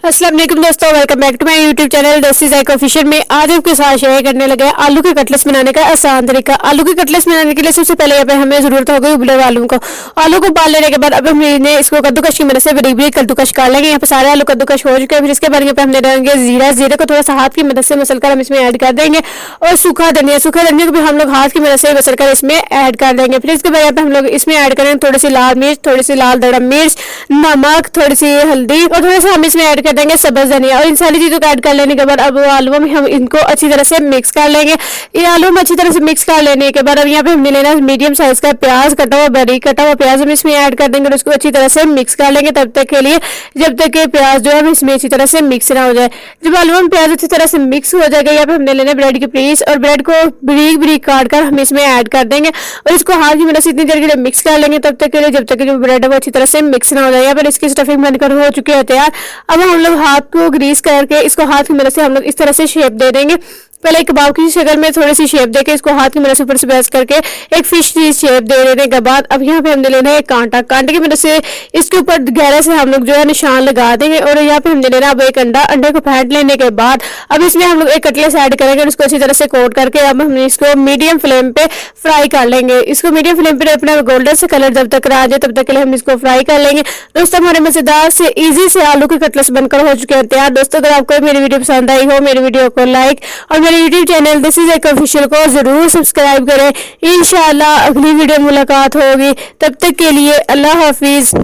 अस्सलाम वालेकुम दोस्तों, welcome back to my YouTube channel Desi Zayka official में। आज आपके साथ शेयर करने लगे आलू के कटलेट्स बनाने का आसान तरीका। आलू के कटलेट्स बनाने के लिए सबसे पहले यहाँ पे हमें जरूरत होगी उबले हुए आलू को। आलू को उबाल लेने के बाद अब हम इसको कद्दूकश की मदद से बरीक बरीक कद्दूकश कर लेंगे। यहाँ पे सारे आलू कद्दूकश हो चुके हैं। फिर इसके बाद यहाँ पे हमने डालेंगे जीरा। जीरे को थोड़ा सा हाथ की मदद से मसल कर हम इसमें ऐड कर देंगे। और सूखा धनिया को भी हम लोग हाथ की मदद से मसल कर इसमें ऐड कर देंगे। फिर इसके बाद यहाँ पे हम लोग इसमें ऐड करेंगे थोड़ी सी लाल मिर्च, थोड़ी सी लाल दड़म मिर्च, नमक, थोड़ी सी हल्दी और थोड़ा सा हम इसमें ऐड कर देंगे सब्ज धनिया। और इन सारी चीजों को ऐड कर लेने के बाद अब आलू में हम इनको अच्छी तरह से मिक्स कर लेंगे। ये आलू में अच्छी तरह से मिक्स कर लेने के बाद अब यहाँ पे हमने लेना मीडियम साइज का प्याज, कटा हुआ बारीक कटा हुआ प्याज हम इसमें ऐड कर देंगे और उसको अच्छी तरह से मिक्स कर लेंगे तब तक के लिए जब तक कि प्याज जो है इसमें अच्छी तरह से मिक्स ना हो जाए। जब आलू में प्याज अच्छी तरह से मिक्स हो जाएगा यहाँ पे हमने लेना ब्रेड की पीस और ब्रेड को बारीक बारीक काट कर हम इसमें ऐड कर देंगे और इसको हाथ की मदद से इतनी देर के लिए मिक्स कर लेंगे तब तक के लिए जब तक जो ब्रेड है वो अच्छी तरह से मिक्स ना हो जाए। यहाँ पर इसकी स्टफिंग बनकर हो चुकी है तैयार। अब हम लोग हाथ को ग्रीस करके इसको हाथ की मदद से हम लोग इस तरह से शेप दे देंगे। पहले एक कबाब की शक्ल में थोड़ी सी शेप देके इसको हाथ की मदद से ऊपर से प्रेस करके एक फिश की शेप दे देने के बाद अब यहाँ पे हमने लेना है कांटा। कांटे की मदद से इसके ऊपर गहरे से हम लोग जो है निशान लगा देंगे और यहाँ पे हमने लेना अब एक अंडा। अंडे को फेंट लेने के बाद अब इसमें हम लोग एक कटलेट ऐड करेंगे और इसको अच्छी तरह से कोट करके अब हम इसको मीडियम फ्लेम पे फ्राई कर लेंगे। इसको मीडियम फ्लेम पे अपना गोल्डन से कलर जब तक आ जाए तब तक के लिए हम इसको फ्राई कर लेंगे। दोस्तों हमारे मजेदार से इजी से आलू के कटलेट्स बनकर हो चुके हैं तैयार। दोस्तों अगर आपको मेरी वीडियो पसंद आई हो मेरी वीडियो को लाइक और मेरे यूट्यूब चैनल दिस इज एक ऑफिशियल को जरूर सब्सक्राइब करें। इंशाल्लाह अगली वीडियो मुलाकात होगी, तब तक के लिए अल्लाह हाफिज।